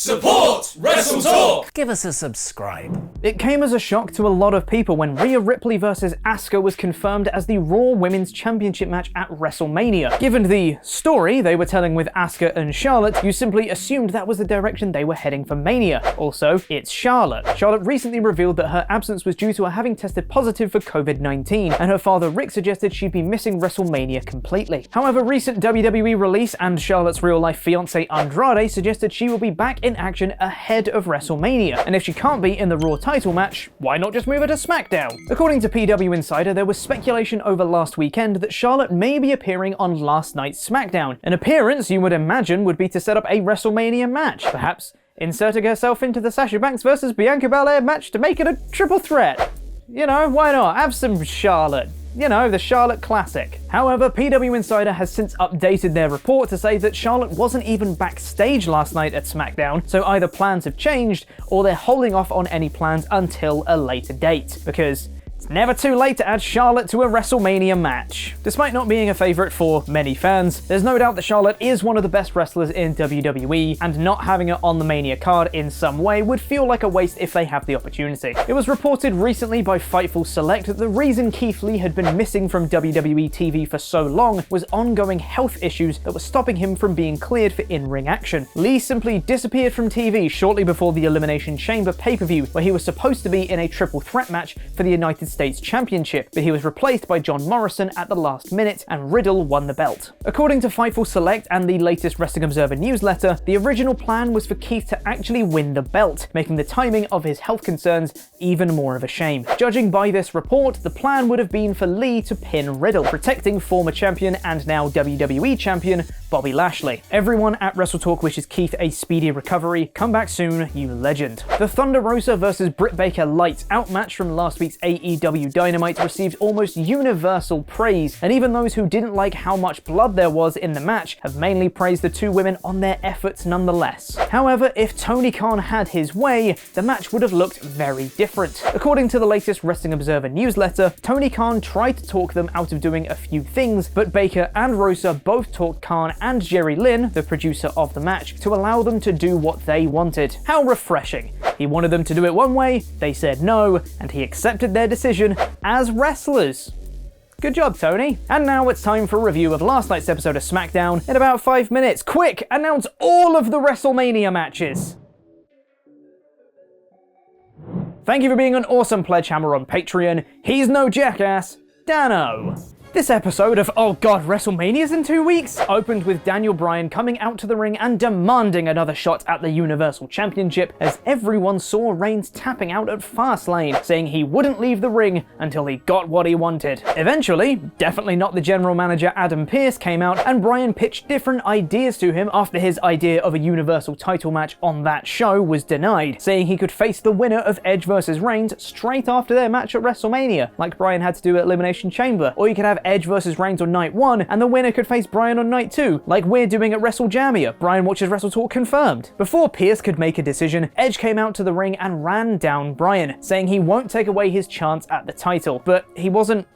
Support WrestleTalk! Give us a subscribe. It came as a shock to a lot of people when Rhea Ripley vs. Asuka was confirmed as the Raw Women's Championship match at WrestleMania. Given the story they were telling with Asuka and Charlotte, you simply assumed that was the direction they were heading for Mania. Also, it's Charlotte. Charlotte recently revealed that her absence was due to her having tested positive for COVID-19, and her father Rick suggested she'd be missing WrestleMania completely. However, recent WWE release and Charlotte's real-life fiancé Andrade suggested she will be back in action ahead of WrestleMania, and if she can't be in the Raw title match, why not just move her to SmackDown? According to PW Insider, there was speculation over last weekend that Charlotte may be appearing on last night's SmackDown. An appearance you would imagine would be to set up a WrestleMania match, perhaps inserting herself into the Sasha Banks vs. Bianca Belair match to make it a triple threat. You know, why not? Have some Charlotte. You know, the Charlotte classic. However, PW Insider has since updated their report to say that Charlotte wasn't even backstage last night at SmackDown, so either plans have changed or they're holding off on any plans until a later date, because it's never too late to add Charlotte to a WrestleMania match. Despite not being a favourite for many fans, there's no doubt that Charlotte is one of the best wrestlers in WWE, and not having her on the Mania card in some way would feel like a waste if they have the opportunity. It was reported recently by Fightful Select that the reason Keith Lee had been missing from WWE TV for so long was ongoing health issues that were stopping him from being cleared for in-ring action. Lee simply disappeared from TV shortly before the Elimination Chamber pay-per-view, where he was supposed to be in a triple threat match for the United States Championship, but he was replaced by John Morrison at the last minute, and Riddle won the belt. According to Fightful Select and the latest Wrestling Observer newsletter, the original plan was for Keith to actually win the belt, making the timing of his health concerns even more of a shame. Judging by this report, the plan would have been for Lee to pin Riddle, protecting former champion and now WWE champion Bobby Lashley. Everyone at WrestleTalk wishes Keith a speedy recovery. Come back soon, you legend. The Thunder Rosa vs. Britt Baker lights out match from last week's AEW Dynamite received almost universal praise, and even those who didn't like how much blood there was in the match have mainly praised the two women on their efforts nonetheless. However, if Tony Khan had his way, the match would have looked very different. According to the latest Wrestling Observer newsletter, Tony Khan tried to talk them out of doing a few things, but Baker and Rosa both talked Khan and Jerry Lynn, the producer of the match, to allow them to do what they wanted. How refreshing. He wanted them to do it one way, they said no, and he accepted their decision as wrestlers. Good job, Tony. And now it's time for a review of last night's episode of SmackDown in about 5 minutes. Quick, announce all of the WrestleMania matches. Thank you for being an awesome Pledgehammer on Patreon. He's no jackass, Dano. This episode of Oh God, WrestleMania's in 2 weeks opened with Daniel Bryan coming out to the ring and demanding another shot at the Universal Championship as everyone saw Reigns tapping out at Fastlane, saying he wouldn't leave the ring until he got what he wanted. Eventually, definitely not the general manager Adam Pearce came out, and Bryan pitched different ideas to him after his idea of a Universal title match on that show was denied, saying he could face the winner of Edge vs. Reigns straight after their match at WrestleMania, like Bryan had to do at Elimination Chamber, or you could have Edge vs. Reigns on night 1, and the winner could face Bryan on night 2, like we're doing at WrestleJamia. Bryan watches WrestleTalk confirmed. Before Pearce could make a decision, Edge came out to the ring and ran down Bryan, saying he won't take away his chance at the title, but he wasn't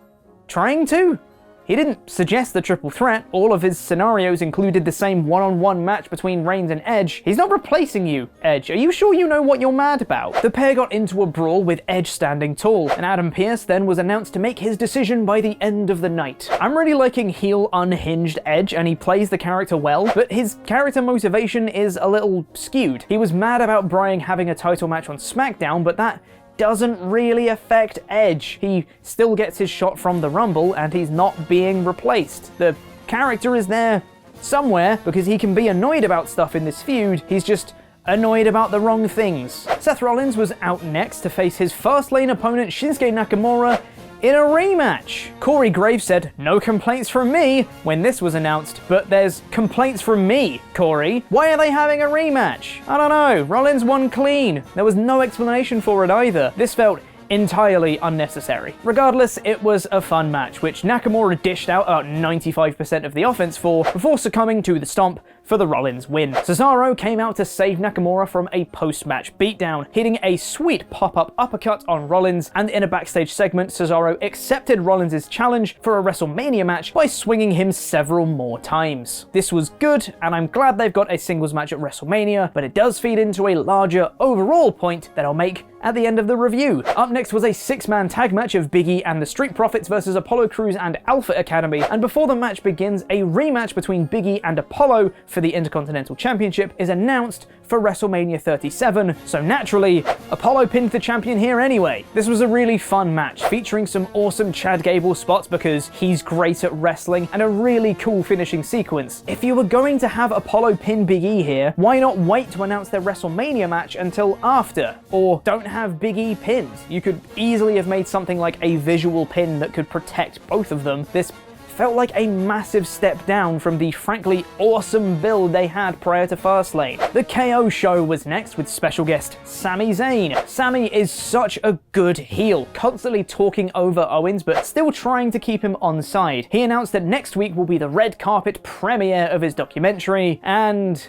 trying to? He didn't suggest the triple threat. All of his scenarios included the same one-on-one match between Reigns and Edge. He's not replacing you, Edge. Are you sure you know what you're mad about? The pair got into a brawl with Edge standing tall, and Adam Pearce then was announced to make his decision by the end of the night. I'm really liking heel unhinged Edge, and he plays the character well, but his character motivation is a little skewed. He was mad about Bryan having a title match on SmackDown, but that doesn't really affect Edge. He still gets his shot from the Rumble, and he's not being replaced. The character is there somewhere because he can be annoyed about stuff in this feud. He's just annoyed about the wrong things. Seth Rollins was out next to face his Fastlane opponent Shinsuke Nakamura in a rematch. Corey Graves said, "No complaints from me," when this was announced, but there's complaints from me, Corey. Why are they having a rematch? I don't know. Rollins won clean. There was no explanation for it either. This felt entirely unnecessary. Regardless, it was a fun match, which Nakamura dished out about 95% of the offense for, before succumbing to the stomp for the Rollins win. Cesaro came out to save Nakamura from a post-match beatdown, hitting a sweet pop-up uppercut on Rollins, and in a backstage segment, Cesaro accepted Rollins' challenge for a WrestleMania match by swinging him several more times. This was good, and I'm glad they've got a singles match at WrestleMania, but it does feed into a larger overall point that I'll make at the end of the review. Up next was a 6-man tag match of Big E and the Street Profits versus Apollo Crews and Alpha Academy, and before the match begins, a rematch between Big E and Apollo for the Intercontinental Championship is announced for WrestleMania 37, so naturally, Apollo pinned the champion here anyway. This was a really fun match, featuring some awesome Chad Gable spots because he's great at wrestling, and a really cool finishing sequence. If you were going to have Apollo pin Big E here, why not wait to announce their WrestleMania match until after? Or don't have Big E pinned. You could easily have made something like a visual pin that could protect both of them. This felt like a massive step down from the frankly awesome build they had prior to Fastlane. The KO show was next with special guest Sami Zayn. Sami is such a good heel, constantly talking over Owens but still trying to keep him on side. He announced that next week will be the red carpet premiere of his documentary, and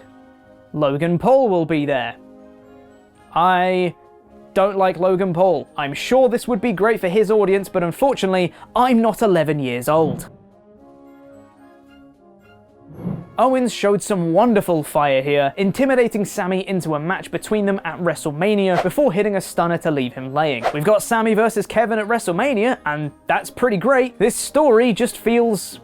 Logan Paul will be there. I don't like Logan Paul. I'm sure this would be great for his audience, but unfortunately, I'm not 11 years old. Owens showed some wonderful fire here, intimidating Sami into a match between them at WrestleMania before hitting a stunner to leave him laying. We've got Sami versus Kevin at WrestleMania, and that's pretty great. This story just feels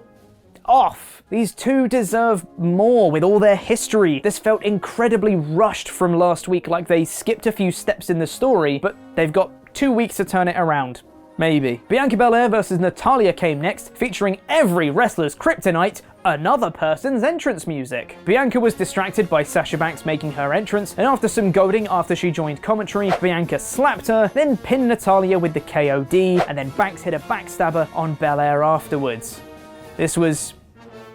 off. These two deserve more with all their history. This felt incredibly rushed from last week, like they skipped a few steps in the story, but they've got 2 weeks to turn it around. Maybe. Bianca Belair versus Natalya came next, featuring every wrestler's kryptonite, another person's entrance music. Bianca was distracted by Sasha Banks making her entrance, and after some goading after she joined commentary, Bianca slapped her, then pinned Natalya with the KOD, and then Banks hit a backstabber on Belair afterwards. This was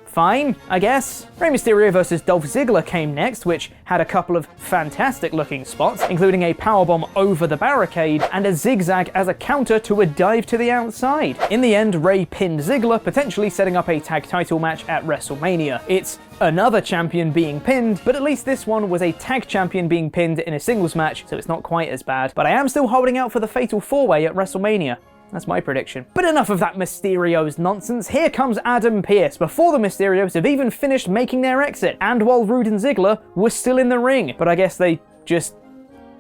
fine, I guess. Rey Mysterio versus Dolph Ziggler came next, which had a couple of fantastic looking spots, including a powerbomb over the barricade and a zigzag as a counter to a dive to the outside. In the end, Rey pinned Ziggler, potentially setting up a tag title match at WrestleMania. It's another champion being pinned, but at least this one was a tag champion being pinned in a singles match, so it's not quite as bad. But I am still holding out for the Fatal 4-Way at WrestleMania. That's my prediction. But enough of that Mysterio's nonsense. Here comes Adam Pearce before the Mysterios have even finished making their exit, and while Rude and Ziggler were still in the ring. But I guess they just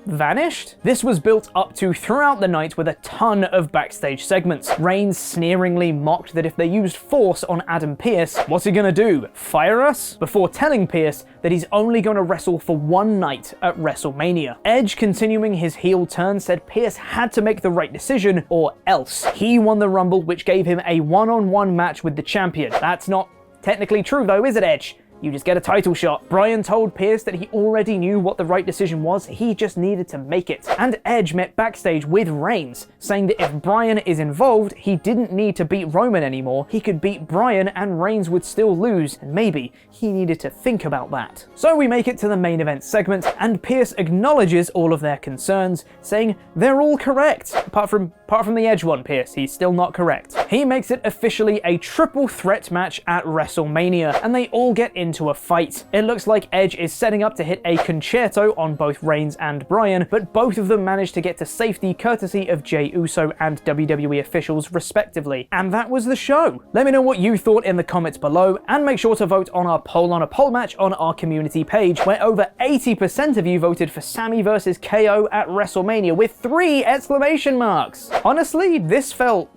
vanished? This was built up to throughout the night with a ton of backstage segments. Reigns sneeringly mocked that if they used force on Adam Pearce, what's he gonna do? Fire us? Before telling Pearce that he's only gonna wrestle for one night at WrestleMania. Edge, continuing his heel turn, said Pearce had to make the right decision or else. He won the Rumble, which gave him a one-on-one match with the champion. That's not technically true though, is it, Edge? You just get a title shot. Bryan told Pearce that he already knew what the right decision was, he just needed to make it. And Edge met backstage with Reigns, saying that if Bryan is involved, he didn't need to beat Roman anymore. He could beat Bryan and Reigns would still lose, and maybe he needed to think about that. So we make it to the main event segment, and Pearce acknowledges all of their concerns, saying they're all correct. Apart from the Edge one, Pearce, he's still not correct. He makes it officially a triple threat match at WrestleMania, and they all get into a fight. It looks like Edge is setting up to hit a concerto on both Reigns and Bryan, but both of them manage to get to safety courtesy of Jey Uso and WWE officials respectively. And that was the show. Let me know what you thought in the comments below, and make sure to vote on our poll on a poll match on our community page, where over 80% of you voted for Sami versus KO at WrestleMania with 3 exclamation marks. Honestly, this felt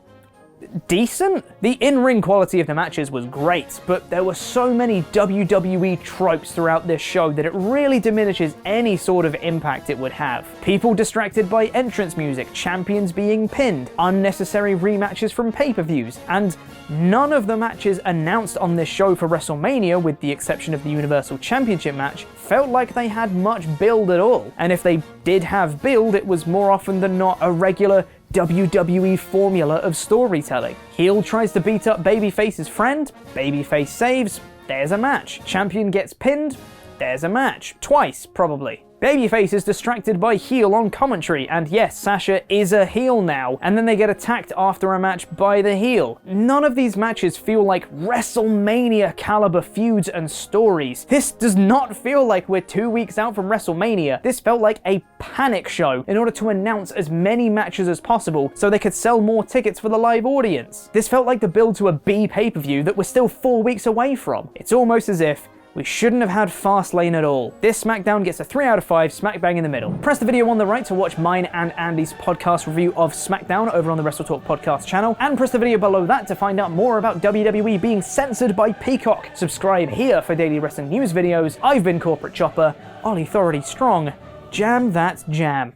decent. The in-ring quality of the matches was great, but there were so many WWE tropes throughout this show that it really diminishes any sort of impact it would have. People distracted by entrance music, champions being pinned, unnecessary rematches from pay-per-views, and none of the matches announced on this show for WrestleMania, with the exception of the Universal Championship match, felt like they had much build at all. And if they did have build, it was more often than not a regular WWE formula of storytelling. Heel tries to beat up babyface's friend, babyface saves, there's a match. Champion gets pinned, there's a match. Twice, probably. Babyface is distracted by heel on commentary, and yes, Sasha is a heel now, and then they get attacked after a match by the heel. None of these matches feel like WrestleMania caliber feuds and stories. This does not feel like we're 2 weeks out from WrestleMania. This felt like a panic show in order to announce as many matches as possible so they could sell more tickets for the live audience. This felt like the build to a B pay-per-view that we're still 4 weeks away from. It's almost as if we shouldn't have had Fastlane at all. This SmackDown gets a 3 out of 5, smack bang in the middle. Press the video on the right to watch mine and Andy's podcast review of SmackDown over on the WrestleTalk podcast channel, and press the video below that to find out more about WWE being censored by Peacock. Subscribe here for daily wrestling news videos. I've been Corporate Chopper, Ollie Authority Strong. Jam that jam.